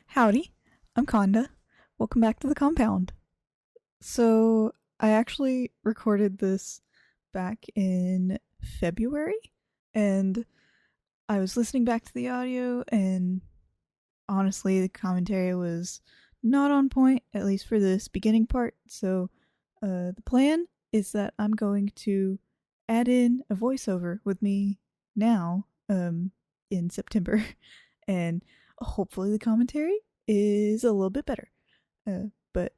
Howdy, I'm Conda. Welcome back to the compound. So, I actually recorded this back in February, and I was listening back to the audio, and honestly, the commentary was not on point, at least for this beginning part. So, the plan is that I'm going to add in a voiceover with me now, in September, and hopefully the commentary is a little bit better. But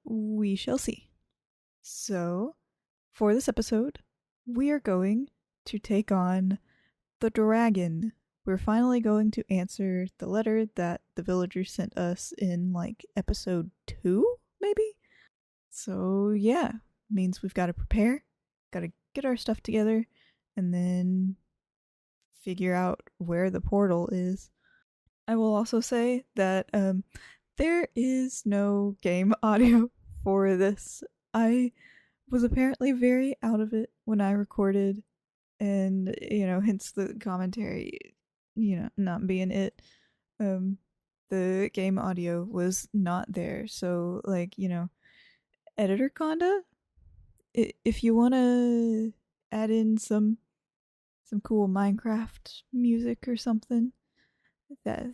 we shall see. So, for this episode, we are going to take on the dragon. We're finally going to answer the letter that the villagers sent us in like episode 2, maybe? So, yeah, means we've got to prepare, got to get our stuff together, and then figure out where the portal is. I will also say that there is no game audio for this. I was apparently very out of it when I recorded, and hence the commentary, not being it. The game audio was not there, so editor Conda, if you want to add in some cool Minecraft music or something, that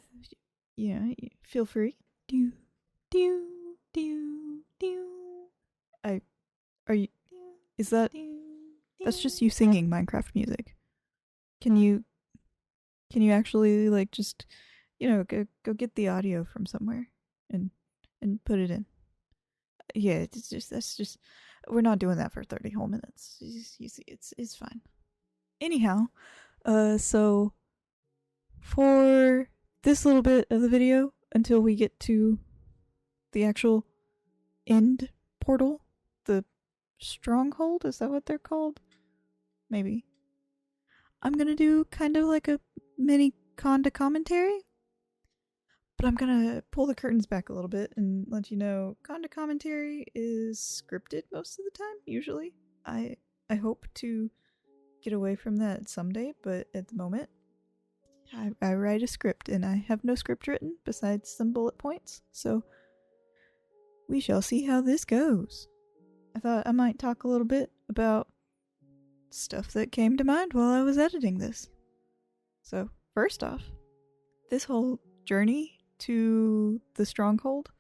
feel free. Do do do do. I are you? Is that's just you singing Minecraft music? Can you actually just go get the audio from somewhere and put it in? Yeah, that's just we're not doing that for 30 whole minutes. You see, it's fine. Anyhow, so for this little bit of the video until we get to the actual end portal, the Stronghold, is that what they're called? Maybe. I'm gonna do kind of like a mini Conda commentary, but I'm gonna pull the curtains back a little bit and let you know Conda commentary is scripted most of the time, usually. I hope to get away from that someday, but at the moment, I write a script and I have no script written besides some bullet points, so we shall see how this goes. I thought I might talk a little bit about stuff that came to mind while I was editing this. So, first off, this whole journey to the Stronghold,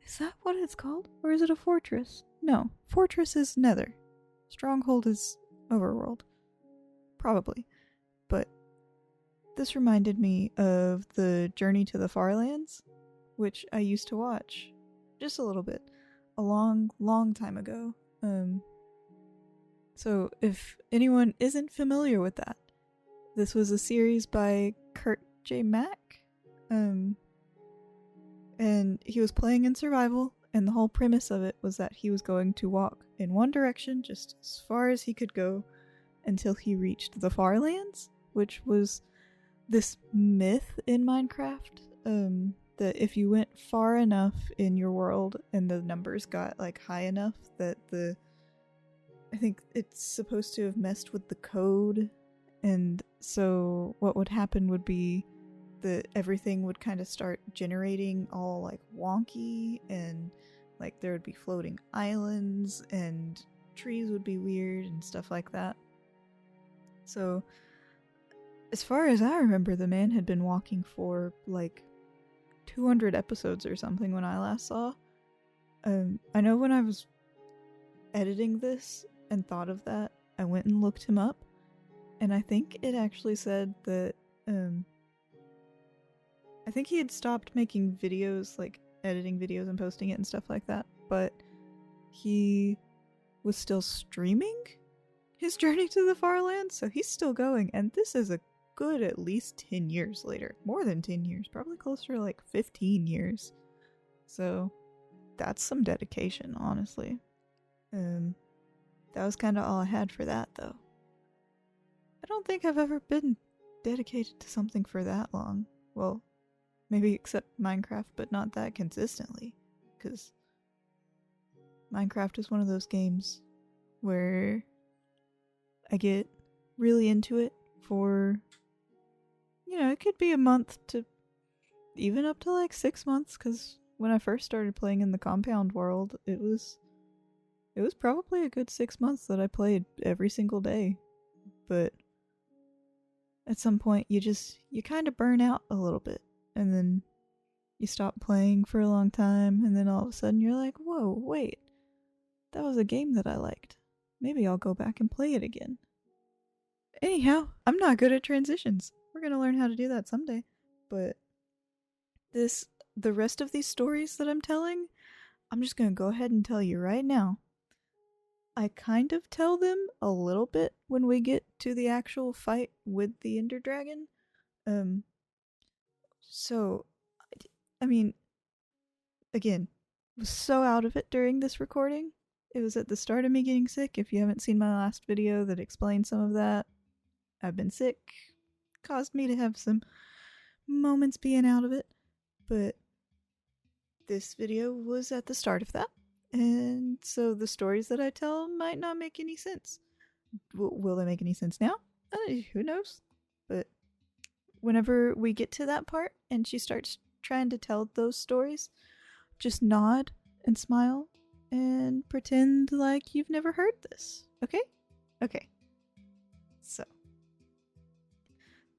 is that what it's called? Or is it a fortress? No, fortress is Nether. Stronghold is Overworld. Probably. But this reminded me of the Journey to the Farlands, which I used to watch just a little bit, a long, long time ago. So if anyone isn't familiar with that, this was a series by Kurt J. Mack, and he was playing in survival, and the whole premise of it was that he was going to walk in one direction just as far as he could go until he reached the Farlands, which was this myth in Minecraft, that if you went far enough in your world and the numbers got high enough that I think it's supposed to have messed with the code, and so what would happen would be that everything would kind of start generating all wonky, and there would be floating islands and trees would be weird and stuff like that. So as far as I remember, the man had been walking for 200 episodes or something when I last saw. I know when I was editing this and thought of that, I went and looked him up, and I think it actually said that I think he had stopped making videos, editing videos and posting it and stuff like that, but he was still streaming his journey to the Farlands, so he's still going, and this is a good at least 10 years later. More than 10 years, probably closer to 15 years. So that's some dedication, honestly. That was kind of all I had for that, though. I don't think I've ever been dedicated to something for that long. Well, maybe except Minecraft, but not that consistently, because Minecraft is one of those games where I get really into it for, it could be a month to even up to like 6 months, because when I first started playing in the compound world, it was probably a good 6 months that I played every single day. But at some point you kind of burn out a little bit, and then you stop playing for a long time, and then all of a sudden you're like, whoa, wait, that was a game that I liked. Maybe I'll go back and play it again. Anyhow, I'm not good at transitions. We're gonna learn how to do that someday. But the rest of these stories that I'm telling, I'm just gonna go ahead and tell you right now. I kind of tell them a little bit when we get to the actual fight with the Ender Dragon. So, I mean, again, was so out of it during this recording. It was at the start of me getting sick. If you haven't seen my last video that explained some of that, I've been sick. Caused me to have some moments being out of it. But this video was at the start of that. And so the stories that I tell might not make any sense. Will they make any sense now? Who knows? But whenever we get to that part and she starts trying to tell those stories, just nod and smile and pretend like you've never heard this. Okay? Okay. So,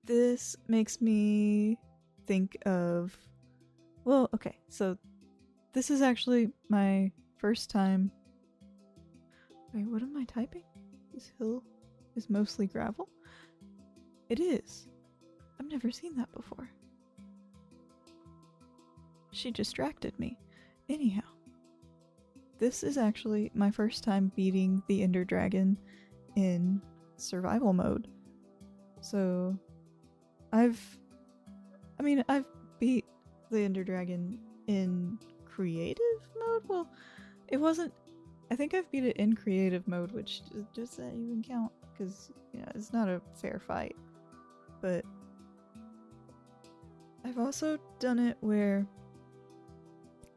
this makes me think of... Well, okay, so this is actually my first time... Wait, what am I typing? This hill is mostly gravel? It is. I've never seen that before. She distracted me. Anyhow, this is actually my first time beating the Ender Dragon in survival mode. So, I've beat the Ender Dragon in creative mode? Well, it wasn't... I think I've beat it in creative mode, which does that even count? Because, it's not a fair fight. But I've also done it where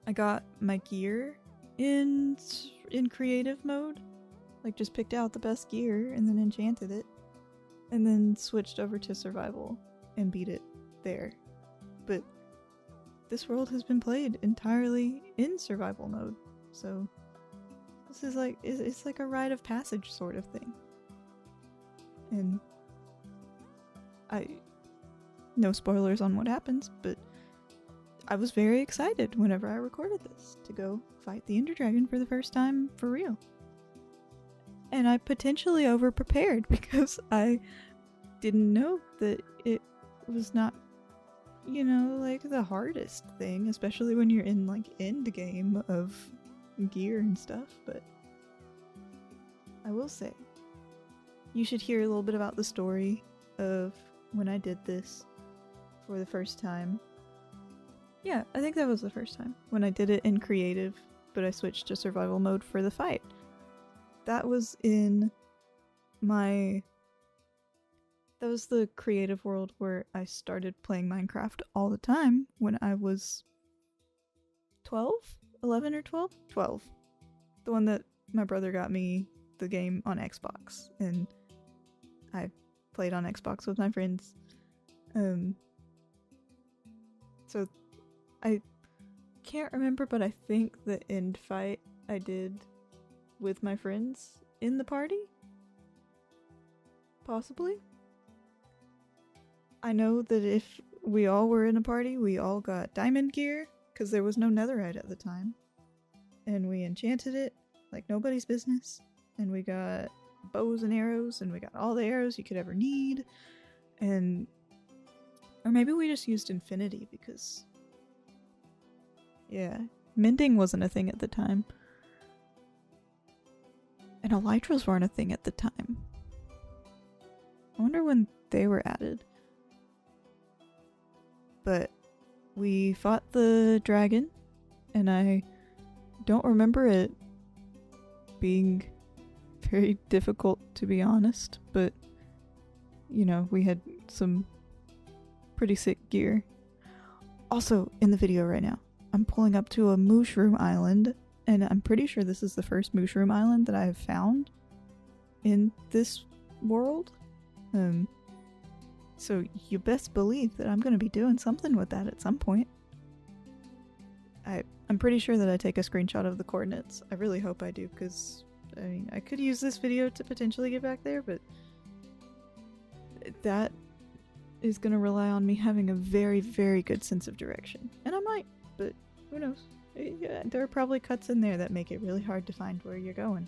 I got my gear in creative mode. Like, just picked out the best gear and then enchanted it. And then switched over to survival and beat it there. But this world has been played entirely in survival mode. So this is like, it's like a rite of passage sort of thing. And no spoilers on what happens, but I was very excited whenever I recorded this to go fight the Ender Dragon for the first time for real. And I potentially over-prepared because I didn't know that it was not, like the hardest thing, especially when you're in like end game of gear and stuff. But I will say, you should hear a little bit about the story of when I did this for the first time. Yeah, I think that was the first time when I did it in creative, but I switched to survival mode for the fight. That was in that was the creative world where I started playing Minecraft all the time when I was 12? 11 or 12? 12. The one that my brother got me the game on Xbox, and I played on Xbox with my friends. So I can't remember, but I think the end fight I did with my friends in the party? Possibly? I know that if we all were in a party, we all got diamond gear, because there was no netherite at the time. And we enchanted it like nobody's business. And we got bows and arrows, and we got all the arrows you could ever need. And... or maybe we just used infinity, because... yeah, mending wasn't a thing at the time. And elytras weren't a thing at the time. I wonder when they were added. But we fought the dragon, and I don't remember it being very difficult, to be honest, but we had some pretty sick gear. Also, in the video right now, I'm pulling up to a mushroom island, and I'm pretty sure this is the first mushroom island that I have found in this world. So you best believe that I'm going to be doing something with that at some point. I'm pretty sure that I take a screenshot of the coordinates. I really hope I do, because I mean, I could use this video to potentially get back there, but that is going to rely on me having a very, very good sense of direction. And I might, but who knows? Yeah, there are probably cuts in there that make it really hard to find where you're going.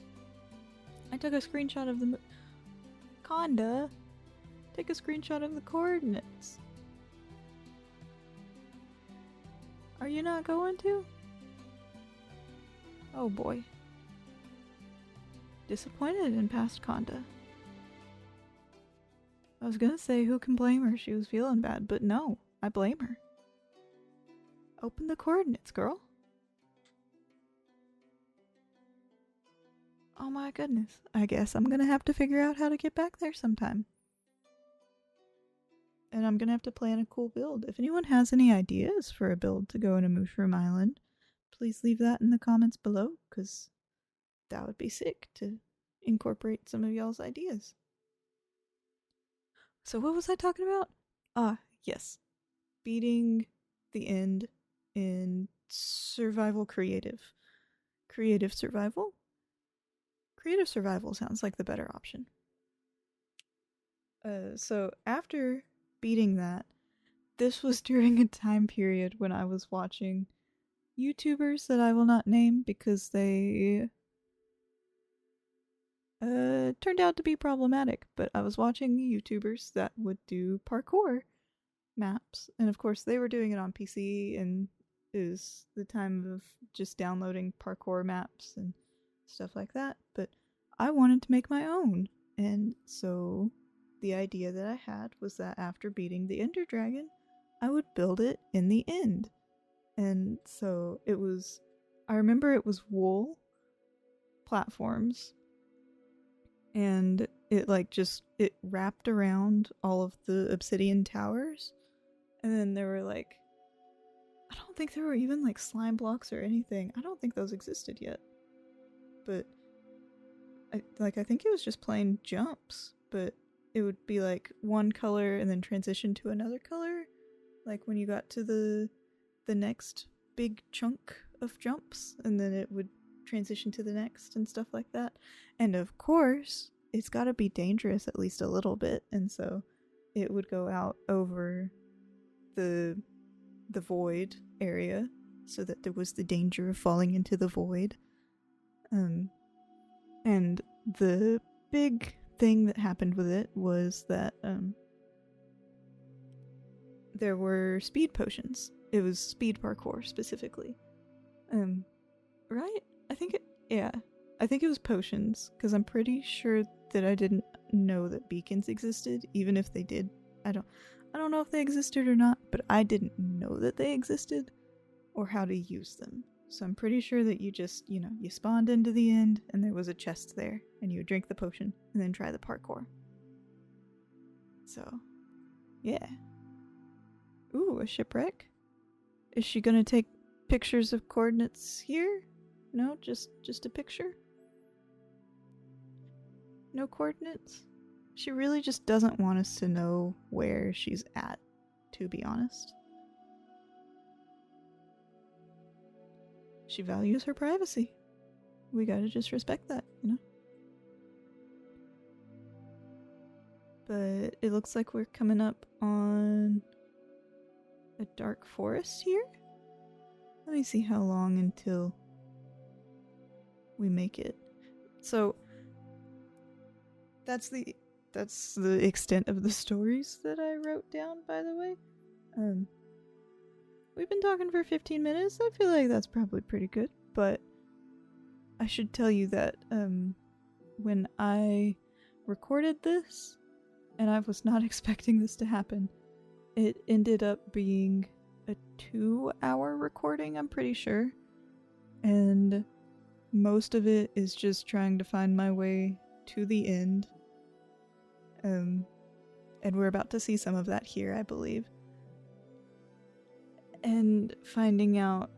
I took a screenshot of the... Conda! Take a screenshot of the coordinates. Are you not going to? Oh boy. Disappointed in past Conda. I was gonna say who can blame her, she was feeling bad, but no, I blame her. Open the coordinates, girl. Oh my goodness, I guess I'm gonna have to figure out how to get back there sometime. And I'm gonna have to plan a cool build. If anyone has any ideas for a build to go into Mushroom Island, please leave that in the comments below, because that would be sick to incorporate some of y'all's ideas. So what was I talking about? Ah, yes. Beating the end in survival creative. Creative survival? Creative survival sounds like the better option. So after beating that, this was during a time period when I was watching YouTubers that I will not name because they turned out to be problematic, but I was watching YouTubers that would do parkour maps, and of course they were doing it on PC, and it was the time of just downloading parkour maps and stuff like that, but I wanted to make my own, and so the idea that I had was that after beating the Ender Dragon, I would build it in the end. And so it was, I remember it was wool platforms, and it it wrapped around all of the obsidian towers, and then there were I don't think there were even slime blocks or anything. I don't think those existed yet, but I think it was just plain jumps, but it would be one color and then transition to another color, when you got to the next big chunk of jumps, and then it would transition to the next and stuff like that. And of course, it's got to be dangerous at least a little bit, and so it would go out over the void area so that there was the danger of falling into the void. And the big thing that happened with it was that there were speed potions. It was speed parkour specifically. Right? I think it was potions, because I'm pretty sure that I didn't know that beacons existed, even if they did. I don't know if they existed or not, but I didn't know that they existed or how to use them. So I'm pretty sure that you just, you spawned into the end and there was a chest there and you would drink the potion and then try the parkour. So, yeah. Ooh, a shipwreck? Is she gonna take pictures of coordinates here? No, just a picture? No coordinates? She really just doesn't want us to know where she's at, to be honest. She values her privacy. We gotta just respect that, But it looks like we're coming up on a dark forest here. Let me see how long until we make it. So that's the extent of the stories that I wrote down, by the way. We've been talking for 15 minutes. I feel like that's probably pretty good, but I should tell you that when I recorded this, and I was not expecting this to happen, it ended up being a 2-hour recording, I'm pretty sure. And most of it is just trying to find my way to the end. And we're about to see some of that here, I believe. And finding out...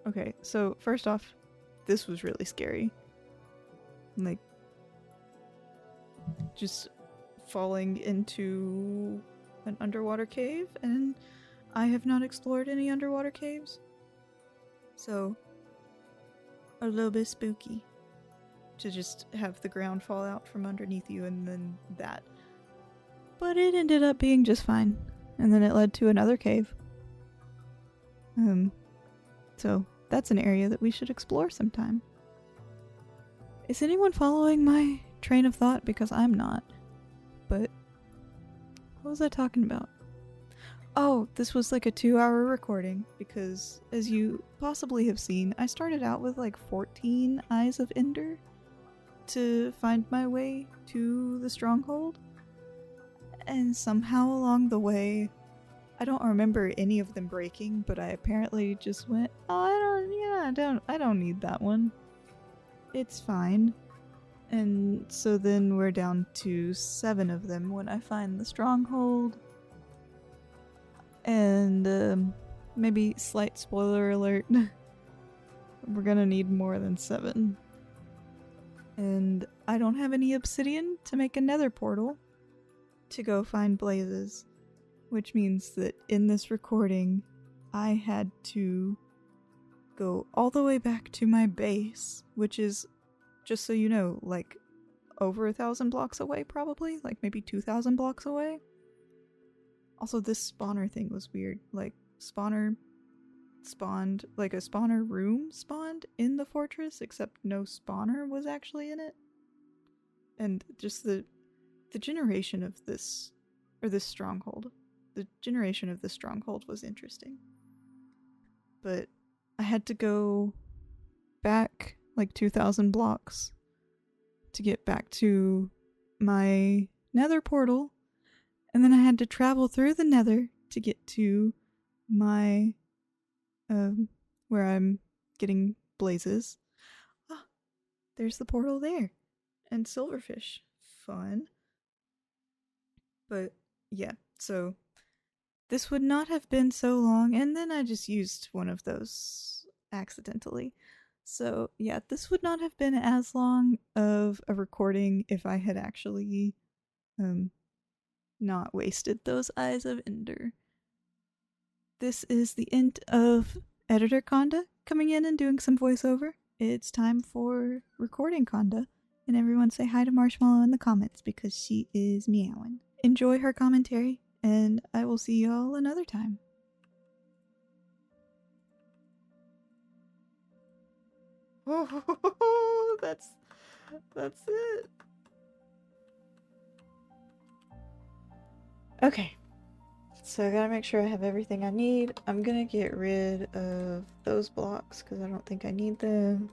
Okay, so first off, this was really scary. Just falling into an underwater cave, and I have not explored any underwater caves. So, a little bit spooky to just have the ground fall out from underneath you and then that. But it ended up being just fine. And then it led to another cave. So that's an area that we should explore sometime. Is anyone following my train of thought? Because I'm not. But what was I talking about? Oh, this was like a 2-hour recording because, as you possibly have seen, I started out with like 14 Eyes of Ender to find my way to the Stronghold. And somehow along the way, I don't remember any of them breaking, but I apparently just went, oh, I don't need that one. It's fine. And so then we're down to 7 of them when I find the Stronghold. And maybe slight spoiler alert, we're gonna need more than 7. And I don't have any obsidian to make a nether portal to go find blazes, which means that in this recording I had to go all the way back to my base, which is, just so you know, like over 1,000 blocks away probably, like maybe 2,000 blocks away. Also, this spawner thing was weird. Like, spawner spawned, like a spawner room spawned in the fortress, except no spawner was actually in it. And just the generation of this, or this stronghold, the generation of this stronghold was interesting. But I had to go back like 2,000 blocks to get back to my nether portal. And then I had to travel through the nether to get to my, where I'm getting blazes. Ah, there's the portal there. And silverfish. Fun. But, yeah, so this would not have been so long, and then I just used one of those accidentally. So, yeah, this would not have been as long of a recording if I had actually, not wasted those Eyes of Ender. This is the end of Editor Conda coming in and doing some voiceover. It's time for recording Conda, and everyone say hi to Marshmallow in the comments because she is meowing. Enjoy her commentary, and I will see y'all another time. Oh, that's it. Okay, so I gotta make sure I have everything I need. I'm gonna get rid of those blocks because I don't think I need them.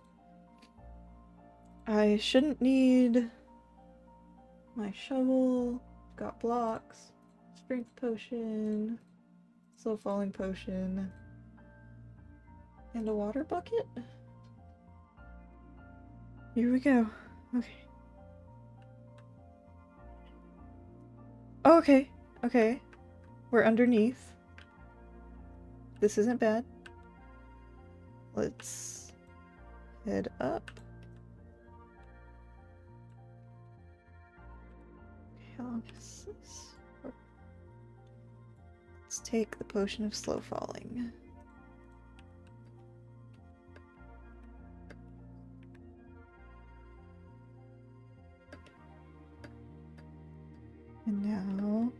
I shouldn't need my shovel. Got blocks, strength potion, slow falling potion, and a water bucket. Here we go. Okay. Okay. We're underneath. This isn't bad. Let's head up. How long is this? Let's take the potion of slow falling. And now,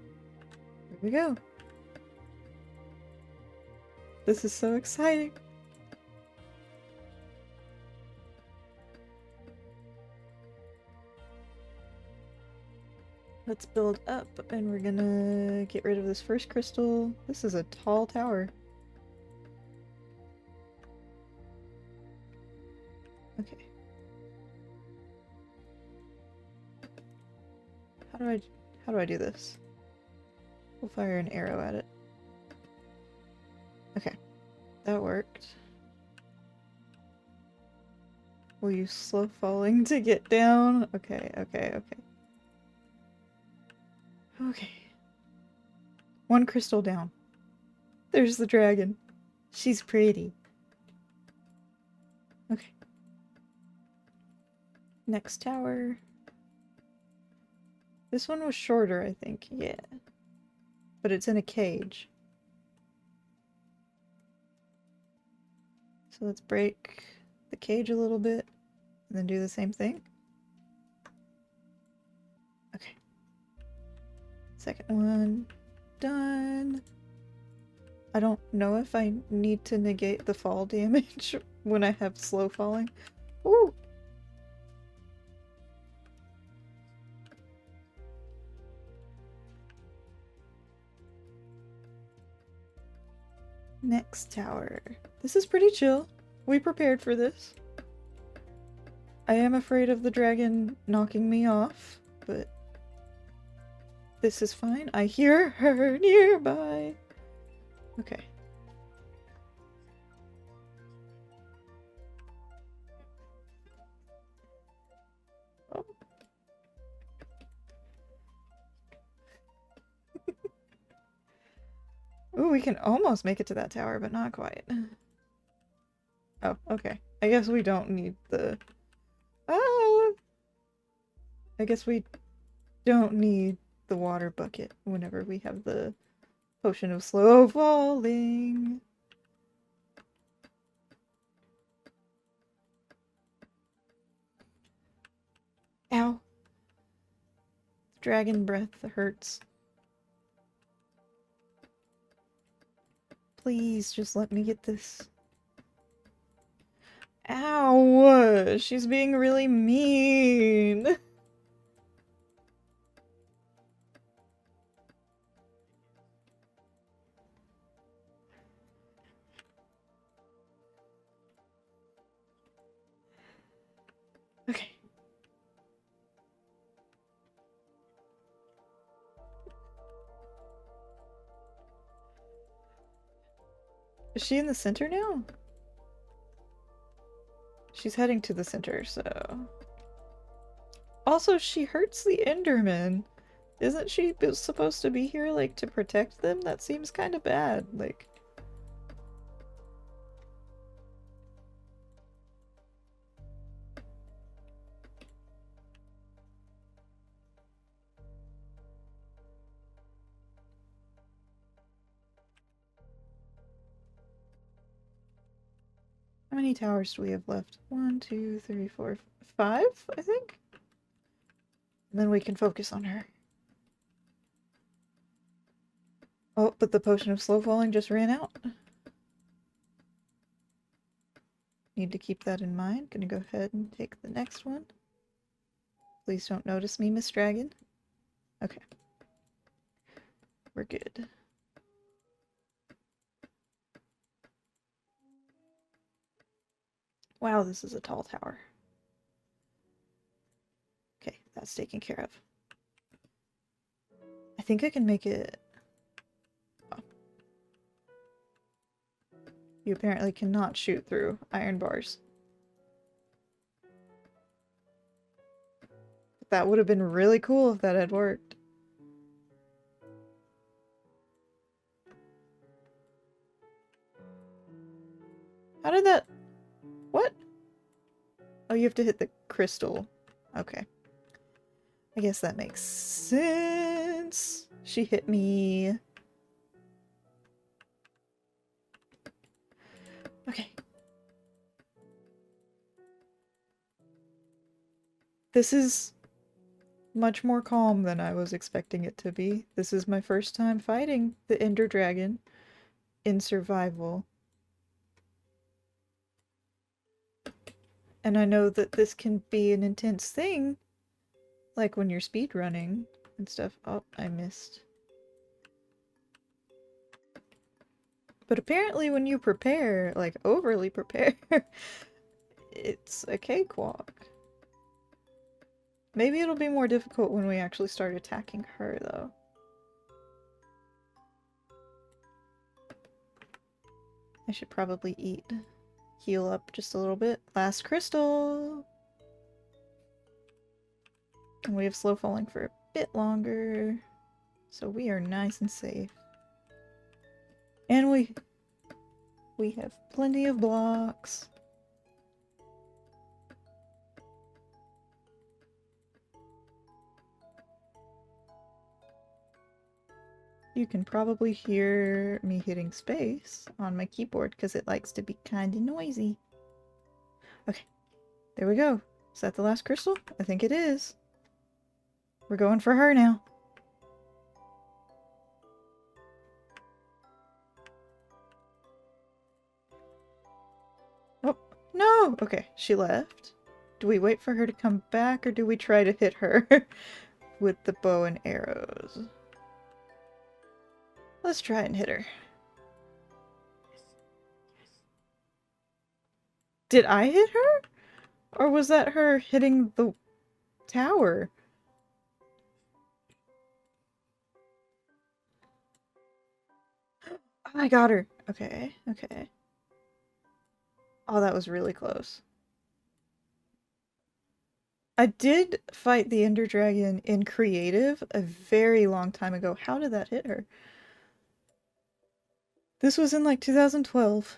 here we go. This is so exciting. Let's build up, and we're gonna get rid of this first crystal. This is a tall tower. Okay. How do I do this? We'll fire an arrow at it. Okay. That worked. Will you slow falling to get down? Okay. Okay. 1 crystal down. There's the dragon. She's pretty. Okay. Next tower. This one was shorter, I think. Yeah. But it's in a cage. So let's break the cage a little bit and then do the same thing. Okay. Second one. Done. I don't know if I need to negate the fall damage when I have slow falling. Ooh! Next tower. This is pretty chill. We prepared for this. I am afraid of the dragon knocking me off, but this is fine. I hear her nearby. Okay. Oh. Ooh, we can almost make it to that tower, but not quite. Oh, okay. I guess we don't need the... Oh! I guess we don't need the water bucket whenever we have the potion of slow falling. Ow. Dragon breath hurts. Please, just let me get this. Ow! She's being really mean! Okay. Is she in the center now? She's heading to the center, so... Also, she hurts the Enderman. Isn't she supposed to be here, like, to protect them? That seems kind of bad, like... How many towers do we have left? 1, 2, 3, 4, 5, I think? And then we can focus on her. Oh, but the potion of slow falling just ran out. Need to keep that in mind. Gonna go ahead and take the next one. Please don't notice me, Miss Dragon. Okay. We're good. Wow, this is a tall tower. Okay, that's taken care of. I think I can make it... Oh. You apparently cannot shoot through iron bars. That would have been really cool if that had worked. How did that... What? Oh, you have to hit the crystal. Okay. I guess that makes sense. She hit me. Okay. This is much more calm than I was expecting it to be. This is my first time fighting the Ender Dragon in survival. And I know that this can be an intense thing, like when you're speedrunning and stuff. Oh, I missed. But apparently when you prepare, like overly prepare, it's a cakewalk. Maybe it'll be more difficult when we actually start attacking her, though. I should probably heal up just a little bit. Last crystal! And we have slow falling for a bit longer, so we are nice and safe. And we have plenty of blocks. You can probably hear me hitting space on my keyboard because it likes to be kind of noisy. Okay, there we go. Is that the last crystal? I think it is. We're going for her now. Oh, no! Okay, she left. Do we wait for her to come back or do we try to hit her with the bow and arrows? Let's try and hit her. Did I hit her? Or was that her hitting the tower? I got her. Okay, okay. Oh, that was really close. I did fight the Ender Dragon in creative a very long time ago. How did that hit her? This was in like 2012,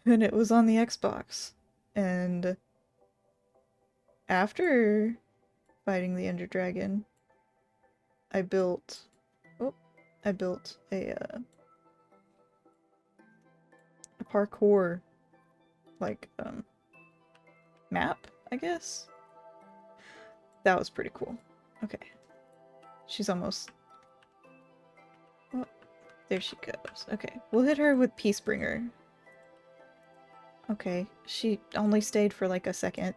and it was on the Xbox. And after fighting the Ender Dragon, I built a parkour like map, I guess. That was pretty cool. Okay. She's almost... Oh, there she goes. Okay, we'll hit her with Peacebringer. Okay, she only stayed for like a second.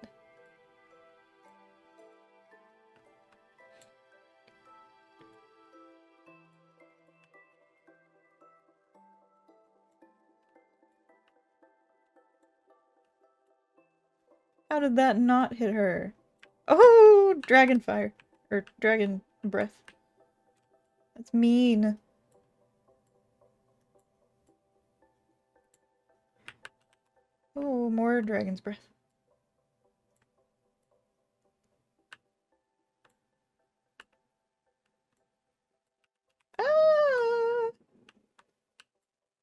How did that not hit her? Oh, dragon fire. Or dragon breath. That's mean. Oh, more dragon's breath. Ah!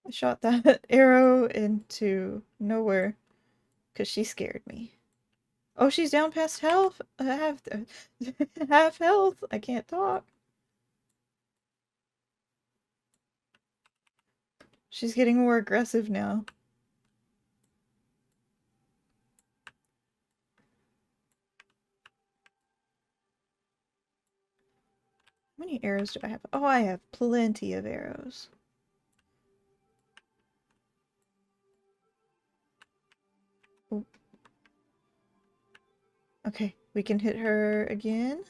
I shot that arrow into nowhere because she scared me. Oh, she's down past health. Half health. I can't talk. She's getting more aggressive now. How many arrows do I have? Oh, I have plenty of arrows. Oh. Okay, we can hit her again.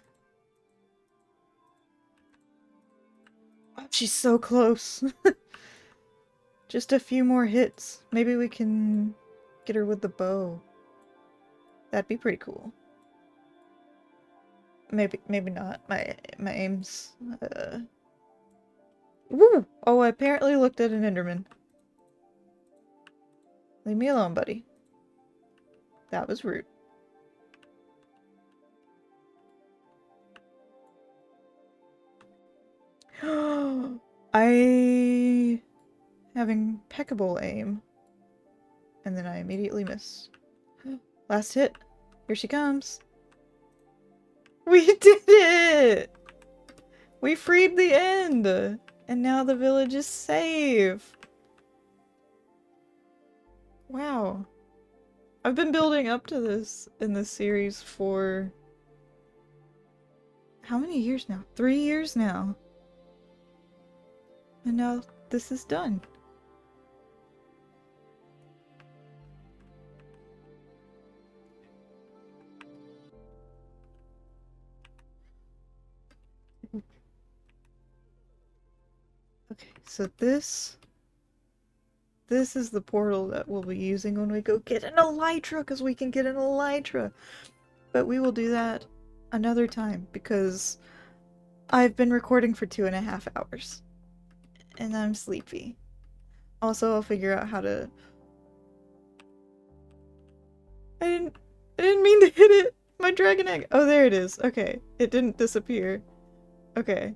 Oh, she's so close. Just a few more hits. Maybe we can get her with the bow. That'd be pretty cool. Maybe not. My aim's Woo! Oh, I apparently looked at an Enderman. Leave me alone, buddy. That was rude. I have impeccable aim. And then I immediately miss. Last hit. Here she comes. We did it! We freed the end! And now the village is safe! Wow. I've been building up to this in this series for... how many years now? 3 years now. And now this is done. Okay, so this is the portal that we'll be using when we go get an elytra, because we can get an elytra. But we will do that another time, because I've been recording for 2.5 hours. And I'm sleepy. Also, I'll figure out how to... I didn't mean to hit it! My dragon egg! Oh, there it is. Okay. It didn't disappear. Okay.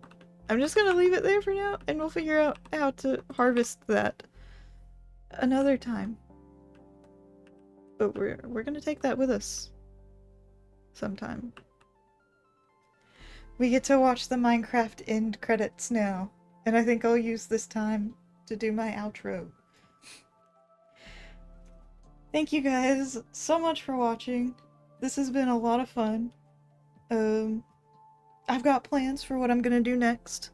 I'm just gonna leave it there for now, and we'll figure out how to harvest that another time. But we're gonna take that with us sometime. We get to watch the Minecraft end credits now. And I think I'll use this time to do my outro. Thank you guys so much for watching. This has been a lot of fun. I've got plans for what I'm gonna do next.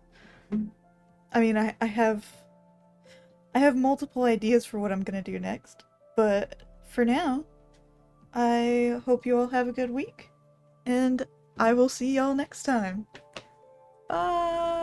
I mean, I have multiple ideas for what I'm gonna do next, but for now, I hope you all have a good week, and I will see y'all next time. Bye!